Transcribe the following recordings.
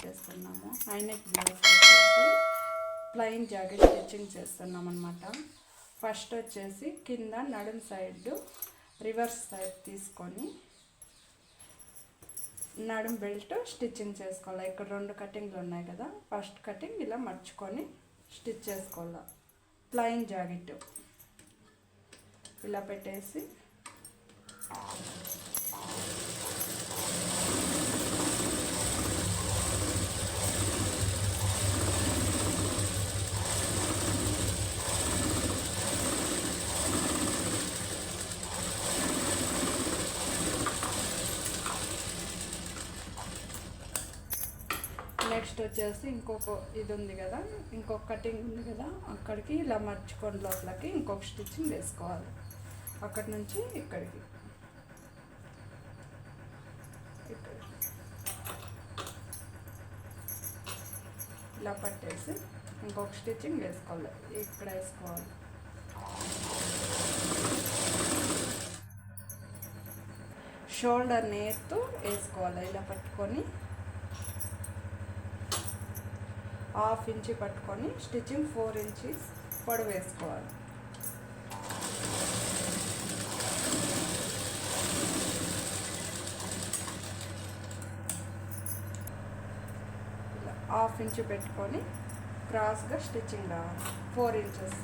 పెట్టేస్తున్నాము. High neck blouse వచ్చేసి plain jacket stitching చేస్తున్నాం అనమాట. ఫస్ట్ వచ్చేసి కింద నడుం సైడ్ రివర్స్ సైడ్ తీసుకొని నడుం బెల్ట్ స్టిచ్చింగ్ చేసుకోవాలి. ఇక్కడ 2 కటింగ్లు ఉన్నాయి కదా, ఫస్ట్ కటింగ్ ఇలా మర్చుకొని స్టిచ్ చేసుకోవాలి. ప్లెయిన్ జాకెట్ ఇలా పెట్టేసి నెక్స్ట్ వచ్చేసి ఇంకొక ఇది ఉంది కదా, ఇంకొక కటింగ్ ఉంది కదా, అక్కడికి ఇలా మర్చుకొని లోపలికి ఇంకొక స్టిచ్చింగ్ వేసుకోవాలి. అక్కడి నుంచి ఇక్కడికి ఇలా పట్టేసి ఇంకొక స్టిచ్చింగ్ వేసుకోవాలి. ఇక్కడ వేసుకోవాలి. షోల్డర్ నేర్తో వేసుకోవాలి. ఇలా పట్టుకొని 1/2 ఇంచ్ పట్టుకొని స్టిచ్చింగ్ 4 ఇంచెస్ పొడవు వేసుకోవాలి. ఇలా 1/2 ఇంచ్ పెట్టుకొని క్రాస్గా స్టిచ్చింగ్ రావాలి. 4 ఇంచెస్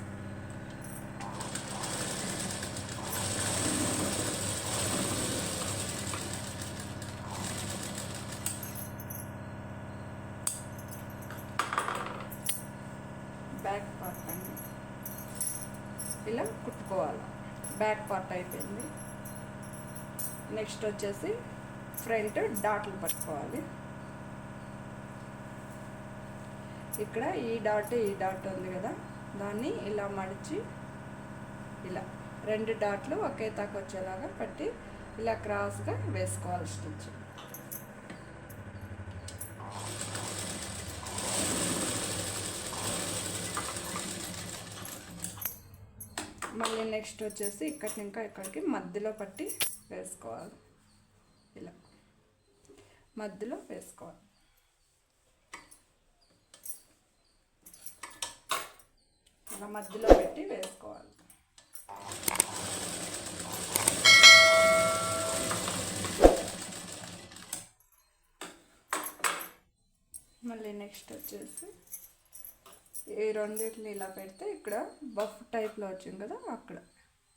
బ్యాక్ పార్ట్ అండి ఇలా కుట్టుకోవాలి. బ్యాక్ పార్ట్ అయిపోయింది. నెక్స్ట్ వచ్చేసి ఫ్రంట్ డాట్లు పట్టుకోవాలి. ఇక్కడ ఈ డాట్ ఉంది కదా, దాన్ని ఇలా మడిచి ఇలా 2 డాట్లు ఒకే తాకు వచ్చేలాగా పట్టి ఇలా క్రాస్గా వేసుకోవాలి స్టిచ్. మళ్ళీ నెక్స్ట్ వచ్చేసి ఇక్కడికి ఇంకా ఇక్కడికి మధ్యలో పట్టి వేసుకోవాలి. ఇలా మధ్యలో వేసుకోవాలి. ఇలా మధ్యలో పెట్టి వేసుకోవాలి. మళ్ళీ నెక్స్ట్ వచ్చేసి ఈ రెండింటిని ఇలా పెడితే ఇక్కడ బఫ్ టైప్లో వచ్చింది కదా, అక్కడ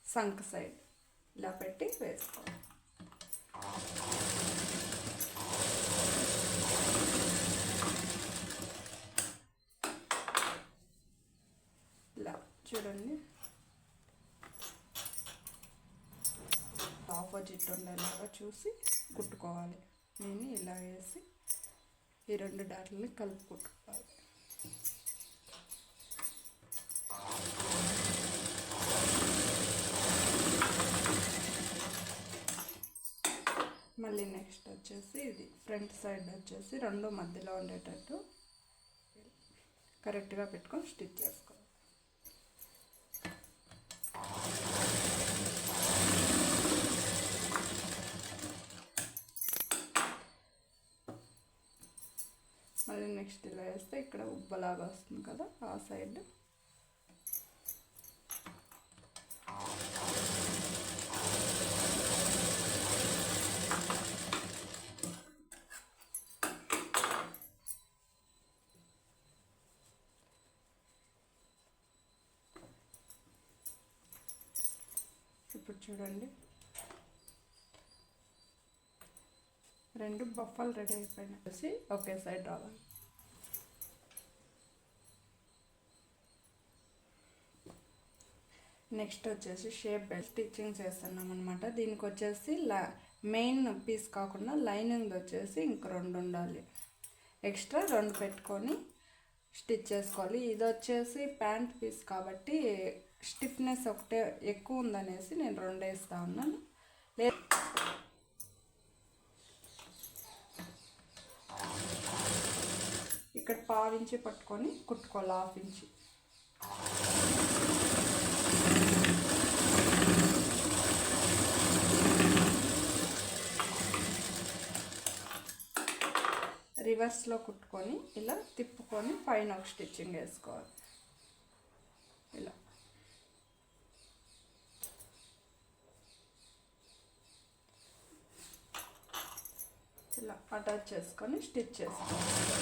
సంక్ సైడ్ ఇలా పెట్టి వేసుకోవాలి. ఇలా చూడండి, ఆపోజిట్ ఉండేలాగా చూసి కుట్టుకోవాలి. నేను ఇలా వేసి ఈ 2 డాట్లని కలిపి కుట్టుకోవాలి. మళ్ళీ నెక్స్ట్ వచ్చేసి ఇది ఫ్రంట్ సైడ్ వచ్చేసి 2 మధ్యలో ఉండేటట్టు కరెక్ట్గా పెట్టుకొని స్టిచ్ చేసుకోవాలి. మళ్ళీ నెక్స్ట్ ఇలా వేస్తే ఇక్కడ ఉబ్బలాగా వస్తుంది కదా, ఆ సైడ్ ఇప్పుడు చూడండి 2 బఫలు రెడీ అయిపోయినాయి. ఒకే సైడ్ రావాలి. నెక్స్ట్ వచ్చేసి షేప్ బెల్ట్ స్టిచ్చింగ్ చేస్తున్నాం అనమాట. దీనికి వచ్చేసి మెయిన్ పీస్ కాకుండా లైనింగ్ వచ్చేసి ఇంక 2 ఉండాలి. ఎక్స్ట్రా 2 పెట్టుకొని స్టిచ్ చేసుకోవాలి. ఇది వచ్చేసి ప్యాంట్ పీస్ కాబట్టి స్టిఫ్నెస్ ఒకటే ఎక్కువ ఉందనేసి నేను 2 వేస్తా ఉన్నాను. ఇక్కడ 1/2 ఇంచ్ పట్టుకొని కుట్టుకోవాలి. 1/2 ఇంచ్ రివర్స్లో కుట్టుకొని ఇలా తిప్పుకొని పైన ఒక స్టిచ్చింగ్ వేసుకోవాలి. ఇలా ఇలా అటాచ్ చేసుకొని స్టిచ్ చేసుకోవాలి.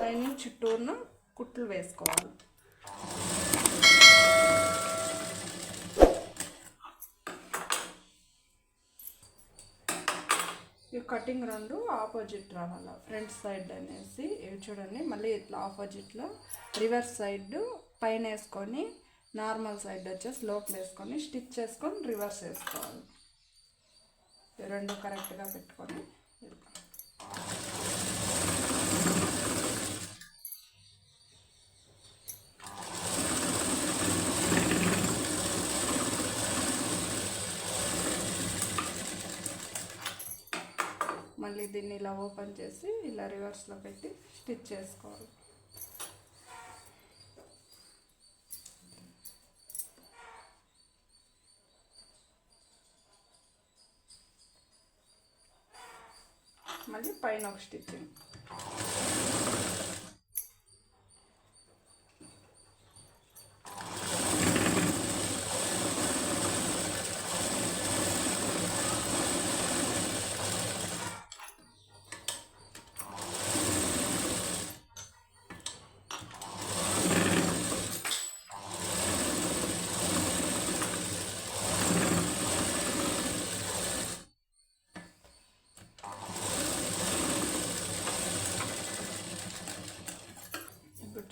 లైనింగ్ చుట్టూరున కుట్లు వేసుకోవాలి. ఈ కటింగ్ రెండు ఆపోజిట్ రావాలి. ఫ్రంట్ సైడ్ అనేసి ఇవి చూడండి, మళ్ళీ ఇట్లా ఆపోజిట్లో రివర్స్ సైడ్ పైన వేసుకొని నార్మల్ సైడ్ వచ్చేసి లోపల వేసుకొని స్టిచ్ చేసుకొని రివర్స్ వేసుకోవాలి. రెండు కరెక్ట్గా పెట్టుకొని మళ్ళీ దీన్ని ఇలా ఓపెన్ చేసి ఇలా రివర్స్లో పెట్టి స్టిచ్ చేసుకోవాలి. మళ్ళీ పైన ఒక స్టిచ్చింగ్.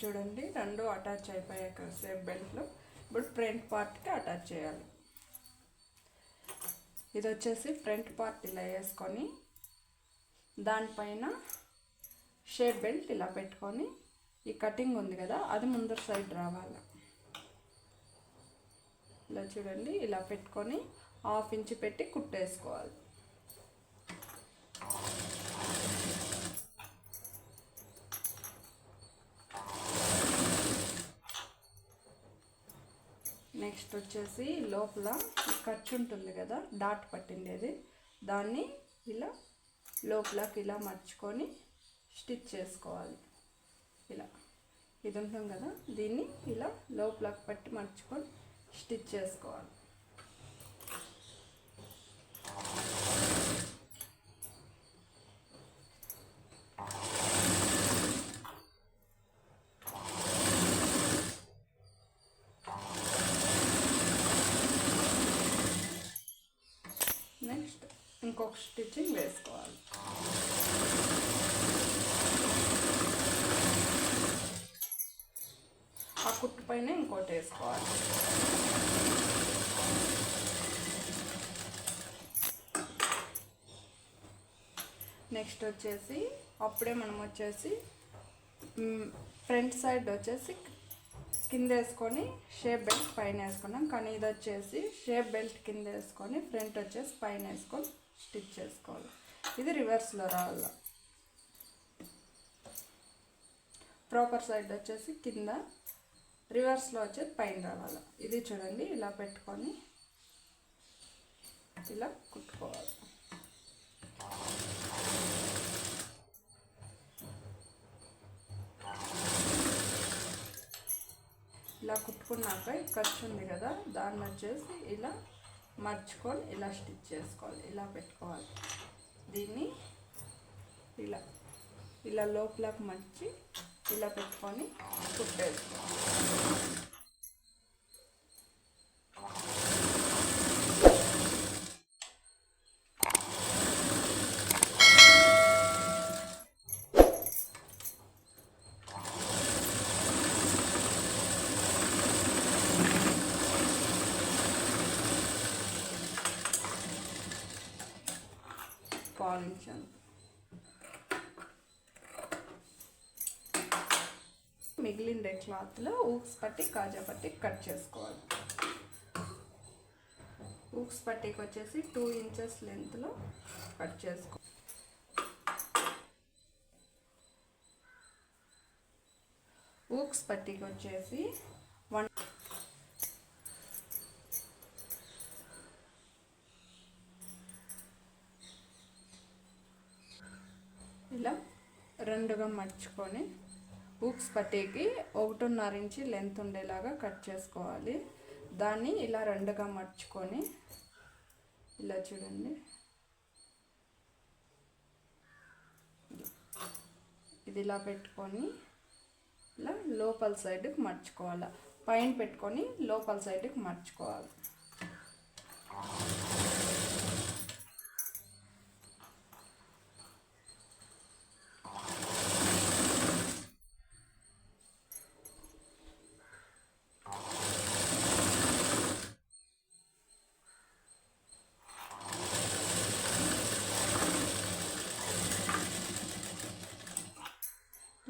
చూడండి, రెండు అటాచ్ అయిపోయాక సేఫ్ బెల్ట్లో ఇప్పుడు ఫ్రంట్ పార్ట్కి అటాచ్ చేయాలి. ఇది వచ్చేసి ఫ్రంట్ పార్ట్ ఇలా వేసుకొని దానిపైన షేప్ బెల్ట్ ఇలా పెట్టుకొని ఈ కటింగ్ ఉంది కదా అది ముందర సైడ్ రావాలి. ఇలా చూడండి, ఇలా పెట్టుకొని 1/2 ఇంచ్ పెట్టి కుట్టేసుకోవాలి. నెక్స్ట్ వచ్చేసి లోపల ఈ ఖర్చు ఉంటుంది కదా డాట్ పట్టిండేది, దాన్ని ఇలా లోపలకి ఇలా మర్చుకొని స్టిచ్ చేసుకోవాలి. ఇలా ఇది ఉంటుంది కదా దీన్ని ఇలా లోపలకి పట్టి మర్చుకొని స్టిచ్ చేసుకోవాలి. నెక్స్ట్ ఇంకొక స్టిచ్చింగ్ వేసుకోవాలి. ఆ కుట్టు పైన ఇంకోటి వేసుకోవాలి. నెక్స్ట్ వచ్చేసి అప్పుడే మనం వచ్చేసి ఫ్రంట్ సైడ్ వచ్చేసి కింద వేసుకొని షేప్ బెల్ట్ పైన వేసుకున్నాం, కానీ ఇది వచ్చేసి షేప్ బెల్ట్ కింద వేసుకొని ఫ్రంట్ వచ్చేసి పైన వేసుకొని స్టిచ్ చేసుకోవాలి. ఇది రివర్స్లో రావాలి. ప్రాపర్ సైడ్ వచ్చేసి కింద, రివర్స్లో వచ్చేసి పైన రావాలి. ఇది చూడండి, ఇలా పెట్టుకొని ఇలా కుట్టుకోవాలి. ఇలా కుట్టుకున్నాక ఖర్చు ఉంది కదా దాన్ని వచ్చేసి ఇలా మర్చుకొని ఇలా స్టిచ్ చేసుకోవాలి. ఇలా పెట్టుకోవాలి. దీన్ని ఇలా ఇలా లోపలకు మర్చి ఇలా పెట్టుకొని కుట్టేసుకోవాలి. పాలించాను. మిగిలిన క్లాత్లో ఊక్స్ పట్టి కాజా పట్టి కట్ చేసుకోవాలి. ఊక్స్ పట్టీకి వచ్చేసి 2 ఇంచెస్ లెంత్లో కట్ చేసుకో. ఊక్స్ పట్టీకి వచ్చేసి 1 ఇలా 2గా మర్చుకొని ఊక్స్ పట్టీకి 1.5 ఇంచ్ లెంత్ ఉండేలాగా కట్ చేసుకోవాలి. దాన్ని ఇలా 2గా మర్చుకొని ఇలా చూడండి, ఇది ఇలా పెట్టుకొని ఇలా లోపల సైడ్కి మర్చుకోవాలి. పైన పెట్టుకొని లోపల సైడ్కి మర్చుకోవాలి.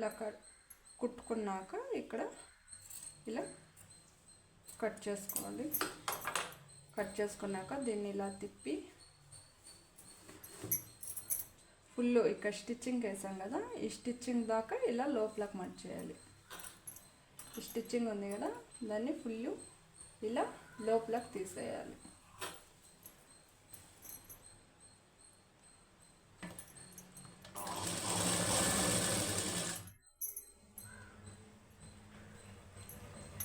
ఇలా కుట్టుకున్నాక ఇక్కడ ఇలా కట్ చేసుకోవాలి. కట్ చేసుకున్నాక దీన్ని ఇలా తిప్పి ఫుల్ ఇక్కడ స్టిచ్చింగ్ వేసాం కదా, ఈ స్టిచ్చింగ్ దాకా ఇలా లోపలికి మర్చేయాలి. ఈ స్టిచ్చింగ్ ఉంది కదా, దాన్ని ఫుల్ ఇలా లోపలికి తీసేయాలి.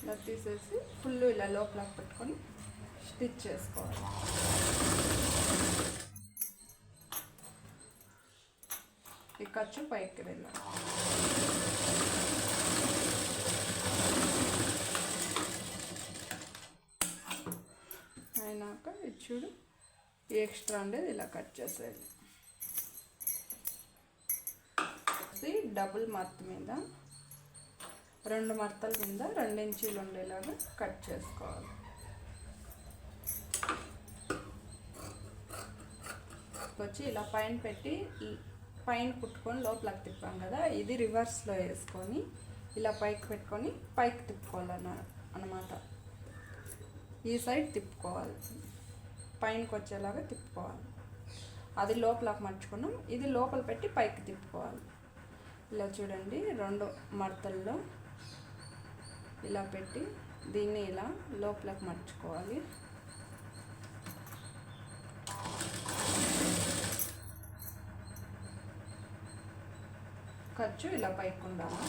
ఇలా తీసేసి ఫుల్ ఇలా లోపలికి పెట్టుకొని స్టిచ్ చేసుకోవాలి. ఈ ఖర్చు పైకి వెళ్ళాలి. అయినాక ఇది చూడు, ఈ ఎక్స్ట్రా ఉండేది ఇలా కట్ చేసేది. డబుల్ మర్త్ మీద 2 మడతల కింద 2 ఇంచీలు ఉండేలాగా కట్ చేసుకోవాలి. వచ్చి ఇలా పైన పెట్టి పైన కుట్టుకొని లోపలికి తిప్పాం కదా, ఇది రివర్స్లో వేసుకొని ఇలా పైకి పెట్టుకొని పైకి తిప్పుకోవాలన్నమాట. ఈ సైడ్ తిప్పుకోవాలి, పైనకి వచ్చేలాగా తిప్పుకోవాలి. అది లోపలికి మర్చుకున్నాం, ఇది లోపల పెట్టి పైకి తిప్పుకోవాలి. ఇలా చూడండి, 2 మడతల్లో ఇలా పెట్టి దీన్ని ఇలా లోపలికి మర్చుకోవాలి. ఖర్చు ఇలా పైకి ఉండాలి.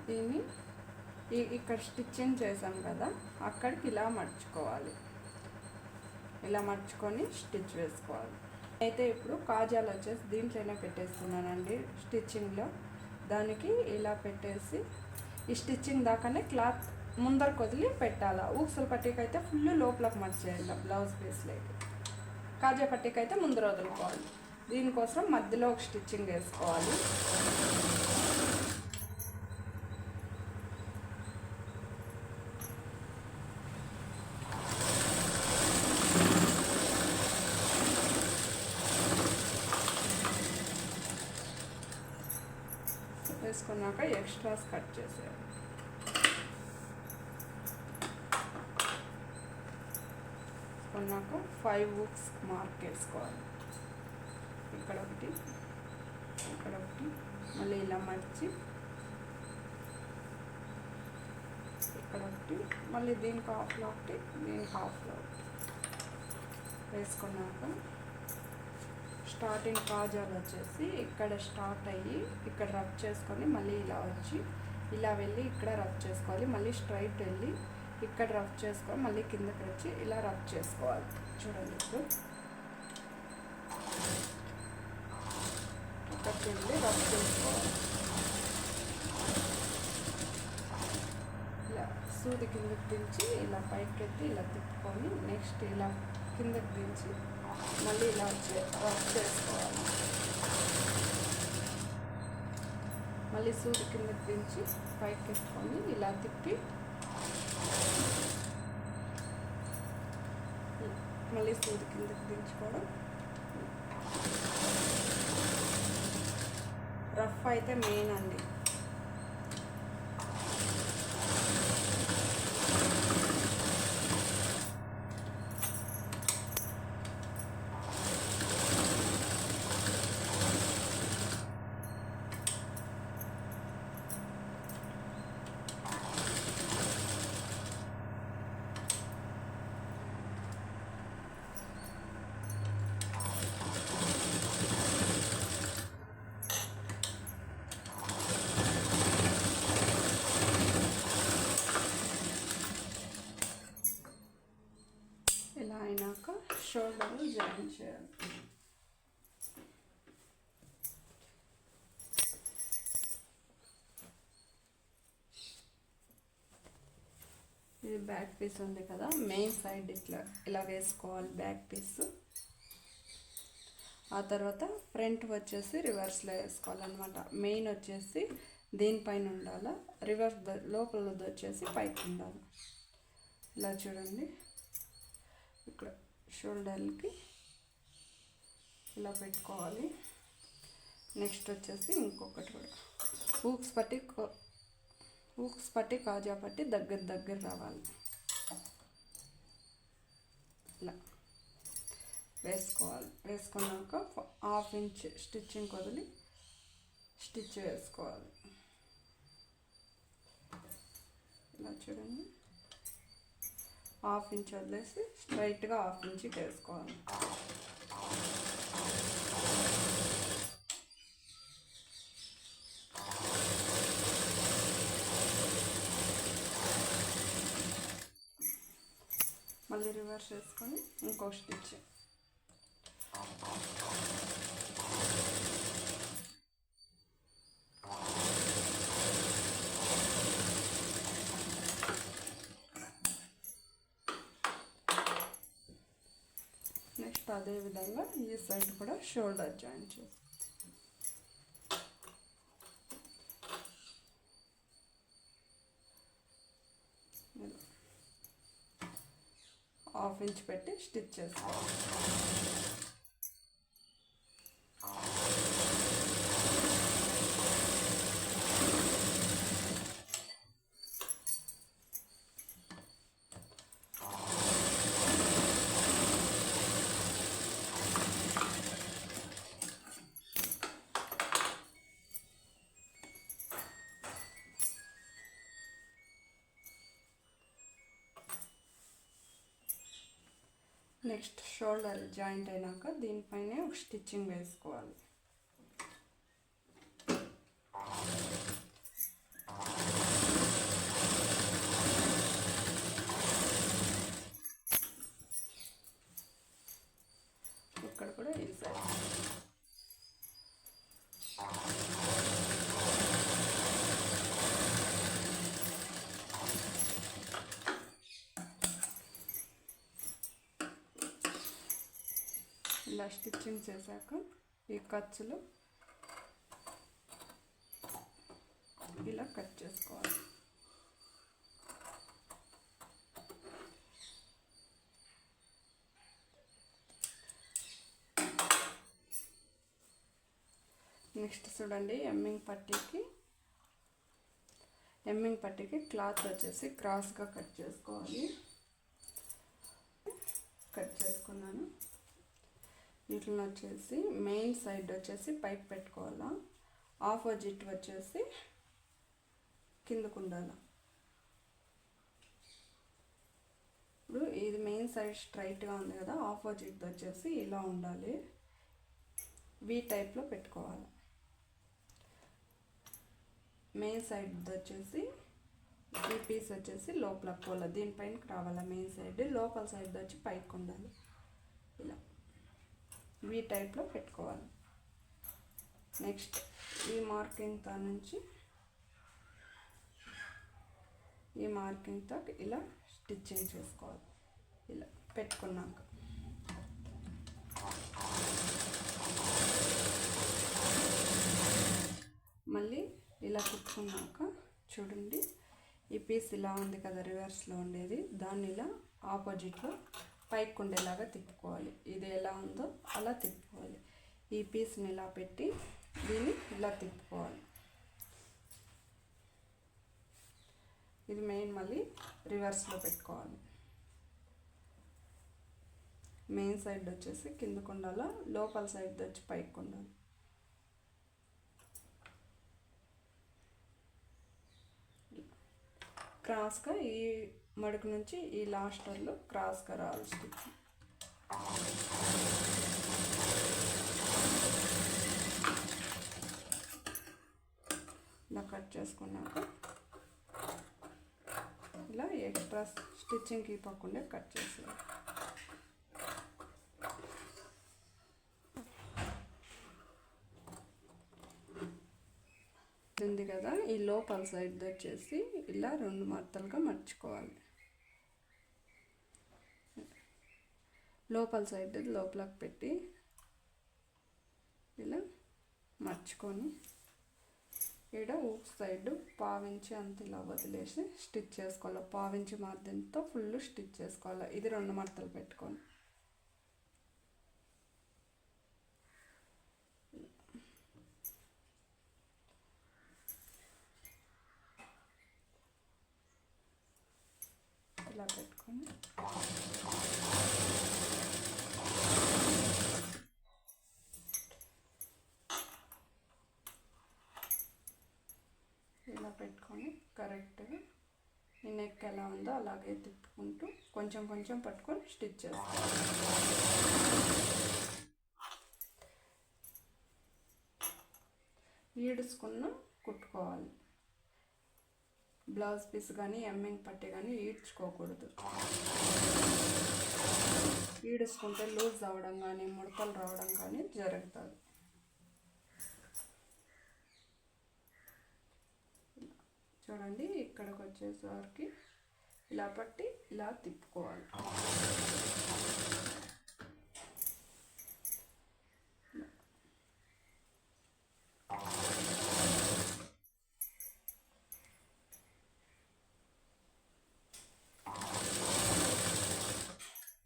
దీన్ని ఇక్కడ స్టిచ్చింగ్ చేసాం కదా, అక్కడికి ఇలా మర్చుకోవాలి. ఇలా మర్చుకొని స్టిచ్ వేసుకోవాలి. అయితే ఇప్పుడు కాజాలు వచ్చేసి దీంట్లోనే పెట్టేస్తున్నానండి స్టిచ్చింగ్లో. దానికి ఇలా పెట్టేసి ఈ స్టిచ్చింగ్ దాకానే క్లాత్ ముందరకు వదిలి పెట్టాలా. ఊక్సుల పట్టీకి అయితే ఫుల్ లోపలికి మర్చేయాలి బ్లౌజ్ పీస్లోకి. కాజా పట్టీకి అయితే ముందర వదులుకోవాలి. దీనికోసం మధ్యలో ఒక స్టిచ్చింగ్ వేసుకోవాలి. వేసుకున్నాక ఎక్స్ట్రాస్ కట్ చేసేయాలి. వేసుకున్నాక 5 హుక్స్ మార్క్ వేసుకోవాలి. ఇక్కడ ఒకటి, ఇక్కడ ఒకటి, మళ్ళీ ఇలా మర్చి ఇక్కడ ఒకటి, మళ్ళీ దీనికి హాఫ్లో ఒకటి, దీనికి హాఫ్లో ఒకటి వేసుకున్నాక స్టార్టింగ్ కాజాలు వచ్చేసి ఇక్కడ స్టార్ట్ అయ్యి ఇక్కడ రబ్ చేసుకొని మళ్ళీ ఇలా వచ్చి ఇలా వెళ్ళి ఇక్కడ రబ్ చేసుకోవాలి. మళ్ళీ స్ట్రైట్ వెళ్ళి ఇక్కడ రబ్ చేసుకొని మళ్ళీ కిందకి వచ్చి ఇలా రబ్ చేసుకోవాలి. చూడండి, ఇప్పుడు ఇక్కడికి వెళ్ళి రబ్ చేసుకోవాలి. ఇలా సూది కిందకి దించి ఇలా పైకి ఎత్తి ఇలా తిప్పుకొని నెక్స్ట్ ఇలా కిందకి దించి మళ్ళీ ఇలా రఫ్ చేసుకోవాలి. మళ్ళీ సూది కిందకి దించి పైకి ఎత్తుకొని ఇలా తిప్పి మళ్ళీ సూది కిందకి దించుకోవడం. రఫ్ అయితే మెయిన్ అండి. ఇలా అయినాక షోల్డర్ జాయిన్ చేయాలి. ఇది బ్యాక్ పీస్ ఉంది కదా, మెయిన్ సైడ్ ఇలా వేసుకోవాలి బ్యాక్ పీస్. ఆ తర్వాత ఫ్రంట్ వచ్చేసి రివర్స్లో వేసుకోవాలన్నమాట. మెయిన్ వచ్చేసి దీనిపైన ఉండాలి, రివర్స్ లోపలది వచ్చేసి పైకి ఉండాలి. ఇలా చూడండి, ఇక్కడ షోల్డర్కి ఇలా పెట్టుకోవాలి. నెక్స్ట్ వచ్చేసి ఇంకొకటి కూడా హూక్స్ పట్టి కాజా పట్టి దగ్గర రావాలి. ఇలా వేసుకోవాలి. వేసుకున్నాక 1/2 ఇంచ్ స్టిచ్చింగ్ వదిలి స్టిచ్ వేసుకోవాలి. ఇలా చూడండి, 1/2 ఇంచ్ వదిలేసి స్ట్రైట్గా 1/2 ఇంచ్కి వేసుకోవాలి. మళ్ళీ రివర్స్ చేసుకొని ఇంకో స్టిచ్. నెక్స్ట్ అదే విధంగా ఈ సైడ్ కూడా షోల్డర్ జాయిన్ చేస్తాం. హాఫ్ ఇంచ్ పెట్టి స్టిచ్ చేసుకోవాలి. నెక్స్ట్ షోల్డర్ జాయింట్ అయినాక దీనిపైనే ఒక స్టిచ్చింగ్ వేసుకోవాలి. ఇక్కడ కూడా ఈ సైడ్ ఇలా స్టిచ్చింగ్ చేశాక ఈ ఖర్చులు ఇలా కట్ చేసుకోవాలి. నెక్స్ట్ చూడండి, ఎమ్మింగ్ పట్టీకి క్లాత్ వచ్చేసి క్రాస్గా కట్ చేసుకోవాలి. కట్ చేసుకున్నాను. వీటిని వచ్చేసి మెయిన్ సైడ్ వచ్చేసి పైకి పెట్టుకోవాలా, ఆపోజిట్ వచ్చేసి కిందకు ఉండాలి. ఇప్పుడు ఇది మెయిన్ సైడ్ స్ట్రైట్గా ఉంది కదా, ఆపోజిట్ వచ్చేసి ఇలా ఉండాలి. వి టైప్లో పెట్టుకోవాలి. మెయిన్ సైడ్ వచ్చేసి ఈ పీస్ వచ్చేసి లోపల పోల దీనిపైనకి రావాలి. మెయిన్ సైడ్ లోపల సైడ్ వచ్చి పైకి ఉండాలి. ఇలా వి టైప్లో పెట్టుకోవాలి. నెక్స్ట్ ఈ మార్కింగ్తో నుంచి ఈ మార్కింగ్తో ఇలా స్టిచ్చింగ్ చేసుకోవాలి. ఇలా పెట్టుకున్నాక మళ్ళీ ఇలా కుట్టుకున్నాక చూడండి, ఈ పీస్ ఇలా ఉంది కదా రివర్స్లో ఉండేది, దాన్ని ఇలా ఆపోజిట్లో పైకి ఉండేలాగా తిప్పుకోవాలి. ఇది ఎలా ఉందో అలా తిప్పుకోవాలి. ఈ పీస్ని ఇలా పెట్టి దీన్ని ఇలా తిప్పుకోవాలి. ఇది మెయిన్ మళ్ళీ రివర్స్లో పెట్టుకోవాలి. మెయిన్ సైడ్ వచ్చేసి కిందకు ఉండాలి, లోపల సైడ్ వచ్చి పైకి ఉండాలి. క్రాస్గా ఈ మడుకు నుంచి ఈ లాస్టర్లో క్రాస్గా రావాలి స్టిచ్. ఇలా కట్ చేసుకున్నాక ఇలా ఎక్స్ట్రా స్టిచ్చింగ్ ఇవ్వకుండా కట్ చేసేయాలి. ఉంది కదా, ఈ లోపల సైడ్ వచ్చేసి ఇలా 2 మడతలుగా మర్చుకోవాలి. లోపల సైడ్ లోపలికి పెట్టి ఇలా మర్చుకొని ఇక్కడ ఊక్ సైడ్ పావించి అంత ఇలా వదిలేసి స్టిచ్ చేసుకోవాలి. పావించి మార్జిన్తో ఫుల్ స్టిచ్ చేసుకోవాలి. ఇది 2 మడతలు పెట్టుకొని ఇలా పెట్టుకొని ఇలా పెట్టుకొని కరెక్ట్గా ఈ నెక్ ఎలా ఉందో అలాగే తిప్పుకుంటూ కొంచెం కొంచెం పట్టుకొని స్టిచ్ చేసుకోవాలి. ఈడ్చుకున్న కుట్టుకోవాలి. బ్లౌజ్ పీస్ కానీ ఎమ్మింగ్ పట్టి కానీ ఈడ్చుకోకూడదు. ఈడ్చుకుంటే లూజ్ అవ్వడం కానీ ముడతలు రావడం కానీ జరుగుతుంది. చూడండి, ఇక్కడికి వచ్చేసరికి ఇలా పట్టి ఇలా తిప్పుకోవాలి.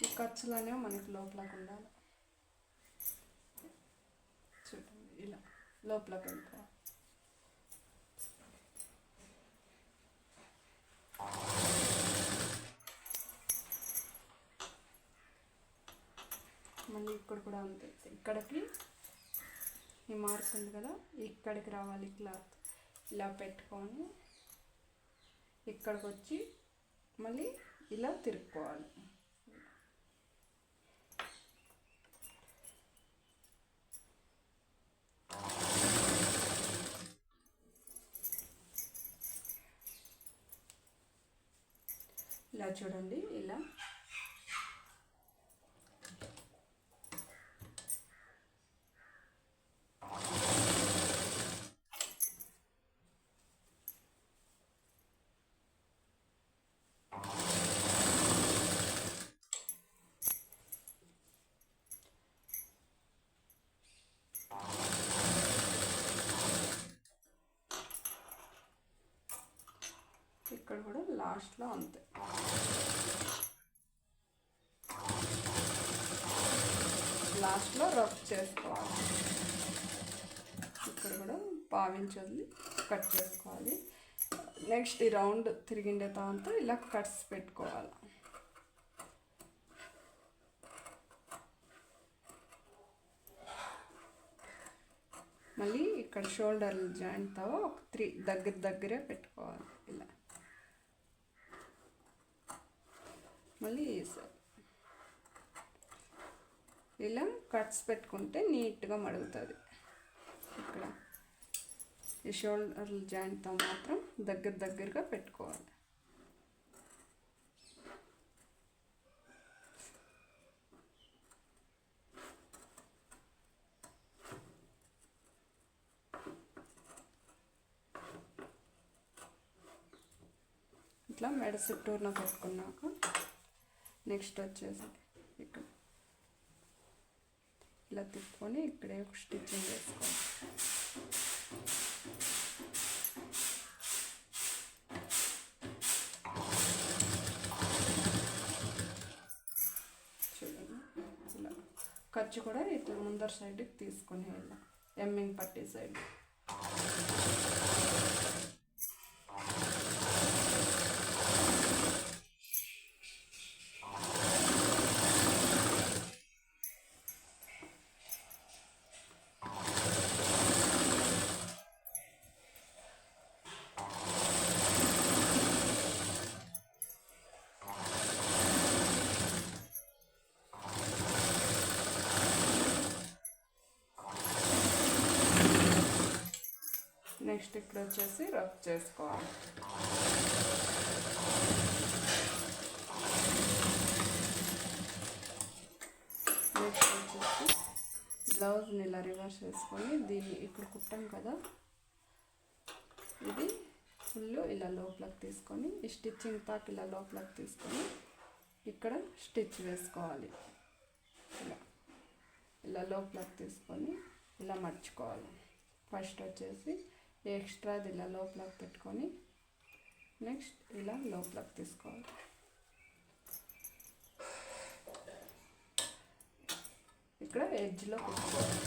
ఈ ఖర్చులనే మనకి లోపలికి ఉండాలి. చూడండి, ఇలా లోపలికి వెళ్తాయి. మళ్ళీ ఇక్కడ కూడా అంతే, ఇక్కడికి ఈ మార్క్ ఉంది కదా, ఇక్కడికి రావాలి. క్లాత్ ఇలా పెట్టుకొని ఇక్కడికి వచ్చి మళ్ళీ ఇలా తిరుక్కోవాలి. ఇలా చూడండి, ఇలా ఇక్కడ కూడా లాస్ట్లో అంతే. లాస్ట్లో రఫ్ చేసుకోవాలి. ఇక్కడ కూడా పావించి కట్ చేసుకోవాలి. నెక్స్ట్ ఈ రౌండ్ తిరిగిండే తర్వాత ఇలా కట్స్ పెట్టుకోవాలి. మళ్ళీ ఇక్కడ షోల్డర్ జాయింట్తో ఒక 3 దగ్గరే పెట్టుకోవాలి. ఇలా మళ్ళీ ఇలా కట్స్ పెట్టుకుంటే నీట్గా మడుగుతుంది. ఇక్కడ ఈ షోల్డర్ జాయింట్తో మాత్రం దగ్గరగా పెట్టుకోవాలి. ఇట్లా మెడ చుట్టూరున పెట్టుకున్నాక నెక్స్ట్ వచ్చేసి ఇక్కడ ఇలా తిప్పుకొని ఇక్కడే ఒక స్టిచ్చింగ్ వేసుకోవాలి. ఖర్చు కూడా ఇట్లా ముందర సైడ్కి తీసుకుని ఇలా ఎమ్మింగ్ పట్టీ సైడ్. నెక్స్ట్ ఇక్కడ వచ్చేసి రబ్ చేసుకోవాలి. నెక్స్ట్ వచ్చేసి బ్లౌజ్ని ఇలా రివర్స్ చేసుకొని దీన్ని ఇక్కడ కుట్టాం కదా, ఇది ఫుల్ ఇలా లోపలికి తీసుకొని ఈ స్టిచ్చింగ్ తాక్ ఇలా లోపలికి తీసుకొని ఇక్కడ స్టిచ్ వేసుకోవాలి. ఇలా ఇలా లోపలికి తీసుకొని ఇలా మర్చుకోవాలి. ఫస్ట్ వచ్చేసి ఎక్స్ట్రాది ఇలా లోపలికి పెట్టుకొని నెక్స్ట్ ఇలా లోపలికి తీసుకోవాలి. ఇక్కడ ఎడ్జ్లో కుట్టుకోవాలి.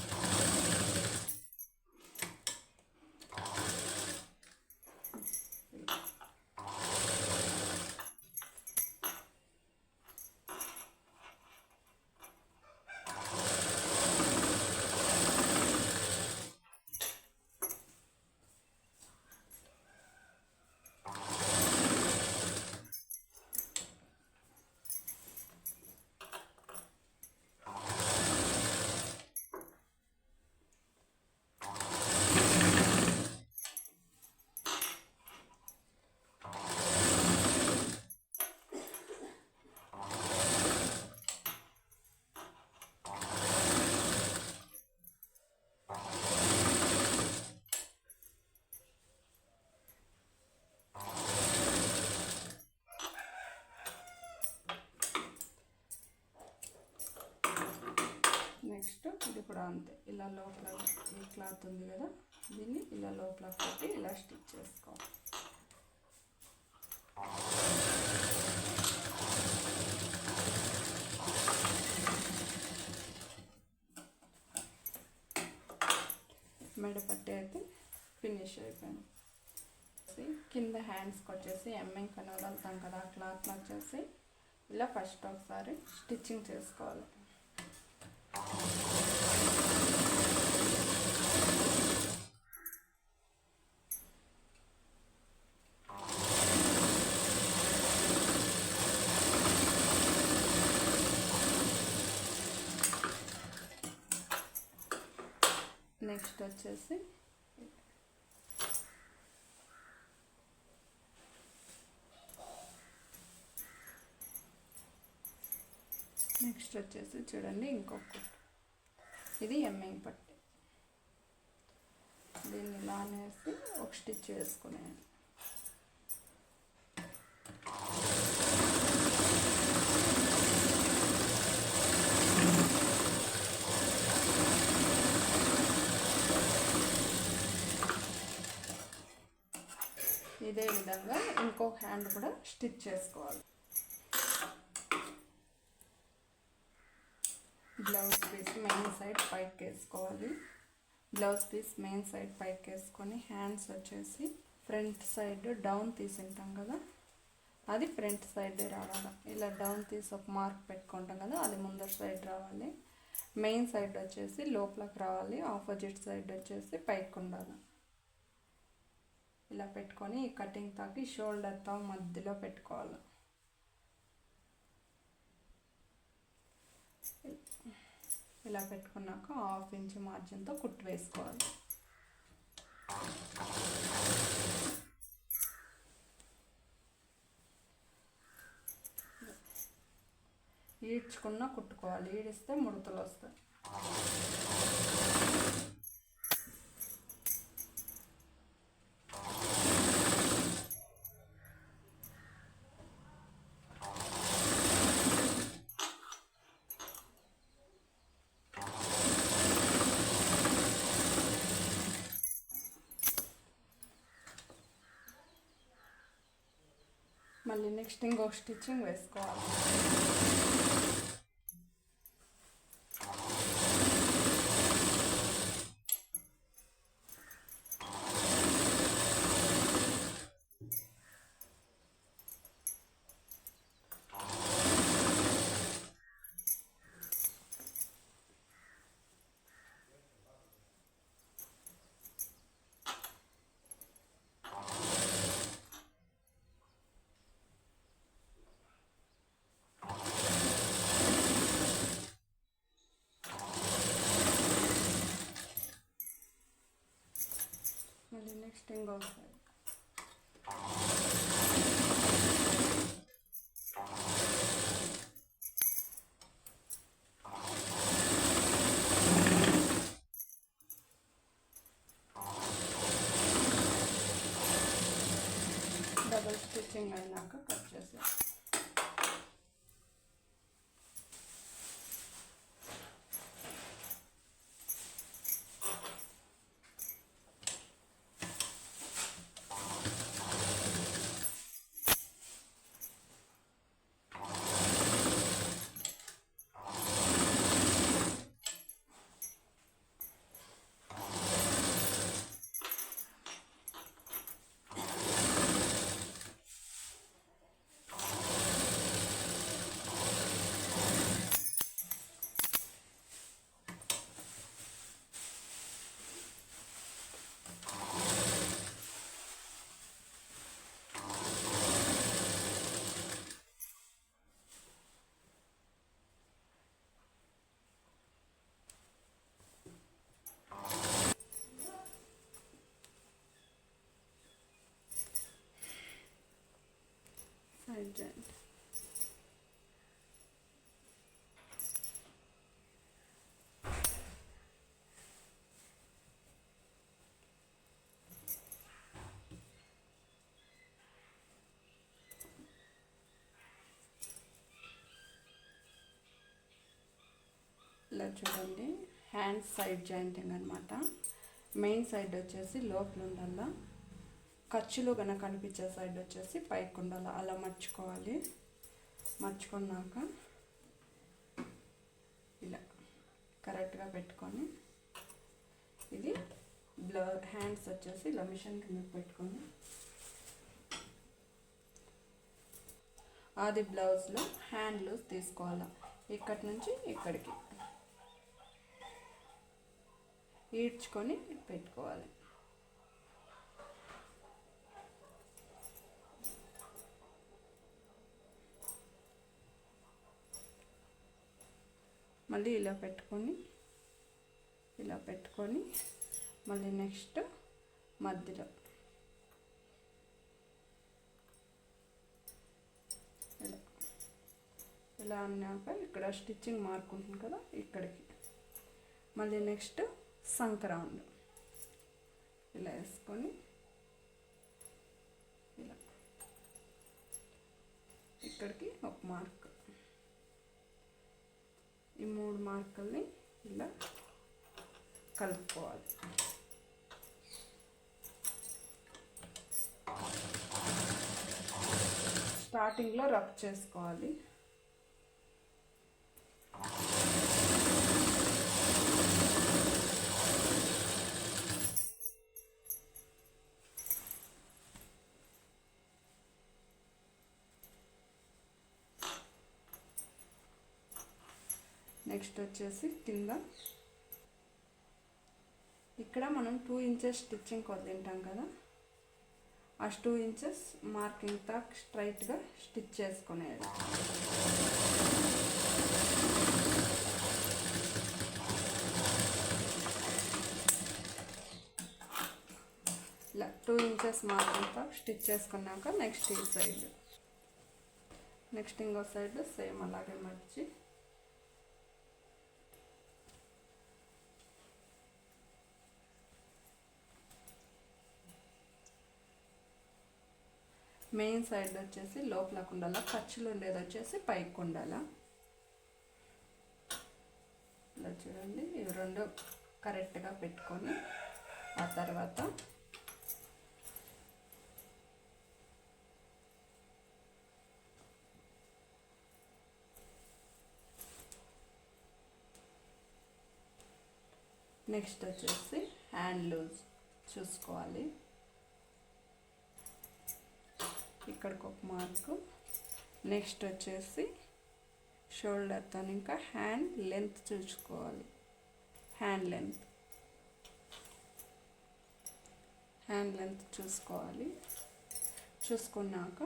నెక్స్ట్ ఇది కూడా అంతే, ఇలా లోపల ఈ క్లాత్ ఉంది కదా, దీన్ని ఇలా లోపల పెట్టి ఇలా స్టిచ్ చేసుకోవాలి. మెడపట్టి అయితే ఫినిష్ అయిపోయింది. కింద హ్యాండ్స్కి వచ్చేసి ఎమ్మింగ్ అని వదులుతాం కదా, ఆ క్లాత్ని వచ్చేసి ఇలా ఫస్ట్ ఒకసారి స్టిచ్చింగ్ చేసుకోవాలి. నెక్స్ట్ వచ్చేసి చూడండి ఇంకొక, ఇది ఎమ్మింగ్ పట్టి, దీన్ని ఇలా అనేసి ఒక స్టిచ్ వేసుకునేది. ఇదే విధంగా ఇంకొక హ్యాండ్ కూడా స్టిచ్ చేసుకోవాలి. బ్లౌజ్ పీస్ మెయిన్ సైడ్ పైకి వేసుకోవాలి. బ్లౌజ్ పీస్ మెయిన్ సైడ్ పైకి వేసుకొని హ్యాండ్స్ వచ్చేసి ఫ్రంట్ సైడ్ డౌన్ తీసింటాం కదా, అది ఫ్రంట్ సైడే రావాలి. ఇలా డౌన్ తీసి ఒక మార్క్ పెట్టుకుంటాం కదా, అది ముందర సైడ్ రావాలి. మెయిన్ సైడ్ వచ్చేసి లోపలికి రావాలి, ఆపోజిట్ సైడ్ వచ్చేసి పైకి ఉండాలి. ఇలా పెట్టుకొని ఈ కటింగ్ తాకి షోల్డర్తో మధ్యలో పెట్టుకోవాలి. ఇలా పెట్టుకున్నాక 1/2 ఇంచ్ మార్జిన్తో కుట్టు వేసుకోవాలి. ఈడ్చుకున్న కుట్టుకోవాలి, ఈడిస్తే ముడతలు వస్తాయి. మళ్ళీ నెక్స్ట్ ఇంకొక స్టిచ్చింగ్ వేసుకోవాలి. నెక్స్ట్ ఇంకో సైడ్ డబుల్ స్టిచ్చింగ్ అయినాక కట్ చేసాం. సైడ్ జాయింట్ ఇలా చూడండి. హ్యాండ్ సైడ్ జాయింటింగ్ అనమాట. మెయిన్ సైడ్ వచ్చేసి లోపల ఉండాల, ఖర్చులు కనుక కనిపించే సైడ్ వచ్చేసి పైకి ఉండాలి. అలా మర్చుకోవాలి. మర్చుకున్నాక ఇలా కరెక్ట్గా పెట్టుకొని, ఇది హ్యాండ్స్ వచ్చేసి ఇలా మిషన్ కింద పెట్టుకొని, అది బ్లౌజ్లో హ్యాండ్ లూజ్ తీసుకోవాలి. ఇక్కడి నుంచి ఇక్కడికి ఈడ్చుకొని పెట్టుకోవాలి. మళ్ళీ ఇలా పెట్టుకొని మళ్ళీ నెక్స్ట్ మధ్యలో ఇలా అన్నాక ఇక్కడ స్టిచ్చింగ్ మార్క్ ఉంటుంది కదా, ఇక్కడికి మళ్ళీ నెక్స్ట్ సంక రౌండ్ ఇలా వేసుకొని ఇలా ఇక్కడికి ఒక మార్క్, ఈ 3 మార్కుల్ని ఇలా కలుపుకోవాలి. స్టార్టింగ్లో రఫ్ చేసుకోవాలి. నెక్స్ట్ వచ్చేసి కింద ఇక్కడ మనం 2 ఇంచెస్ స్టిచ్చింగ్ వదిలింటాం కదా, ఆ 2 ఇంచెస్ మార్కింగ్ తాక్ స్ట్రైట్గా స్టిచ్ చేసుకునేది. ఇలా 2 ఇంచెస్ మార్కింగ్ తాక్ స్టిచ్ చేసుకున్నాక నెక్స్ట్ ఈ సైడ్, నెక్స్ట్ ఇంకో సైడ్ సేమ్ అలాగే మర్చి మెయిన్ సైడ్ వచ్చేసి లోపలకు ఉండాల, ఖర్చులు ఉండేది వచ్చేసి పైకి ఉండాల. ఇలా చూడండి, ఇవి 2 కరెక్ట్గా పెట్టుకొని ఆ తర్వాత నెక్స్ట్ వచ్చేసి హ్యాండ్ లూజ్ చూసుకోవాలి. ఇక్కడికి ఒక మార్కు, నెక్స్ట్ వచ్చేసి షోల్డర్తో ఇంకా హ్యాండ్ లెంత్ చూసుకోవాలి. హ్యాండ్ లెంత్ చూసుకోవాలి. చూసుకున్నాక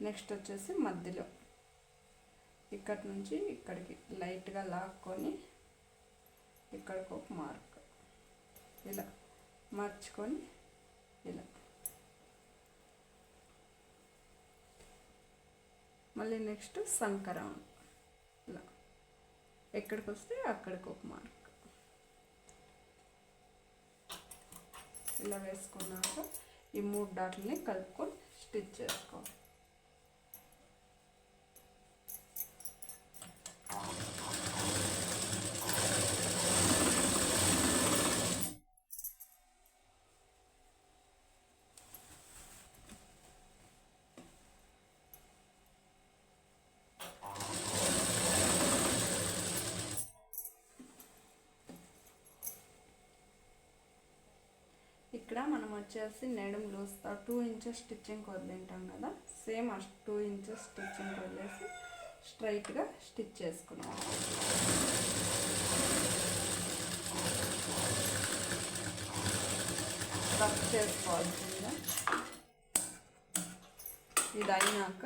నెక్స్ట్ వచ్చేసి మధ్యలో ఇక్కడి నుంచి ఇక్కడికి లైట్గా లాక్కొని ఇక్కడికి ఒక మార్క్ ఇలా మార్చుకొని ఇలా. మళ్ళీ నెక్స్ట్ సంకరం ఇలా ఎక్కడికి వస్తే అక్కడికి ఒక మార్క్ ఇలా వేసుకున్నాక ఈ 3 డాట్లని కలుపుకొని స్టిచ్ చేసుకోవాలి. ఇక్కడ మనం వచ్చేసి నడుము లూజ్ 2 ఇంచెస్ స్టిచ్చింగ్ వదిలింటాం కదా, సేమ్ ఆ 2 ఇంచెస్ స్టిచ్చింగ్ వదిలేసి స్ట్రైట్గా స్టిచ్ చేసుకున్నాం. రఫ్ చేసుకోవాల్సిందా. ఇది అయినాక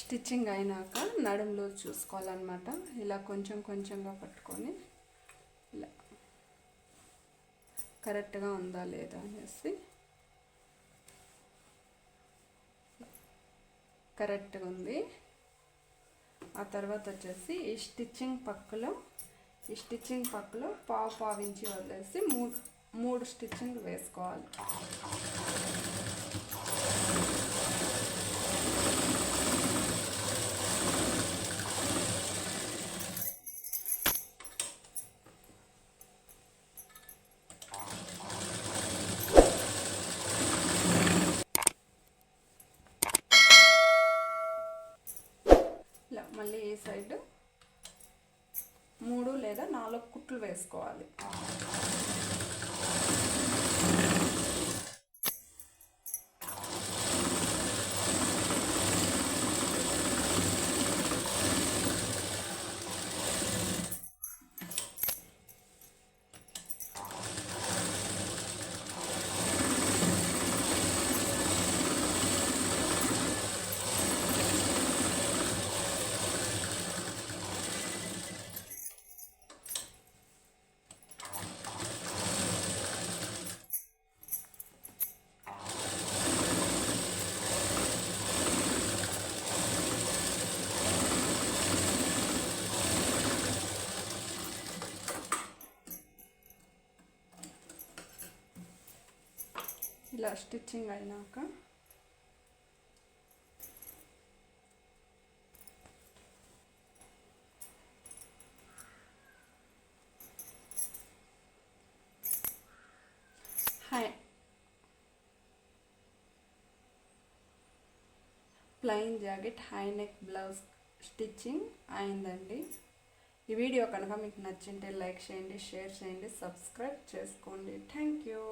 స్టిచ్చింగ్ అయినాక నడుములో చూసుకోవాలన్నమాట. ఇలా కొంచెం కొంచెంగా పట్టుకొని ఇలా కరెక్ట్గా ఉందా లేదా అనేసి. కరెక్ట్గా ఉంది. ఆ తర్వాత వచ్చేసి ఈ స్టిచ్చింగ్ పక్కలో పావు ఇంచి వదిలేసి 3 స్టిచ్చింగ్ వేసుకోవాలి. మళ్ళీ ఈ సైడ్ 3 లేదా 4 కుట్లు వేసుకోవాలి. ఇలా స్టిచ్చింగ్ అయినాక plain jacket high neck blouse stitching అయిందండి. ఈ వీడియో కనుక మీకు నచ్చింటే లైక్ చేయండి, షేర్ చేయండి, సబ్స్క్రైబ్ చేసుకోండి. Thank you.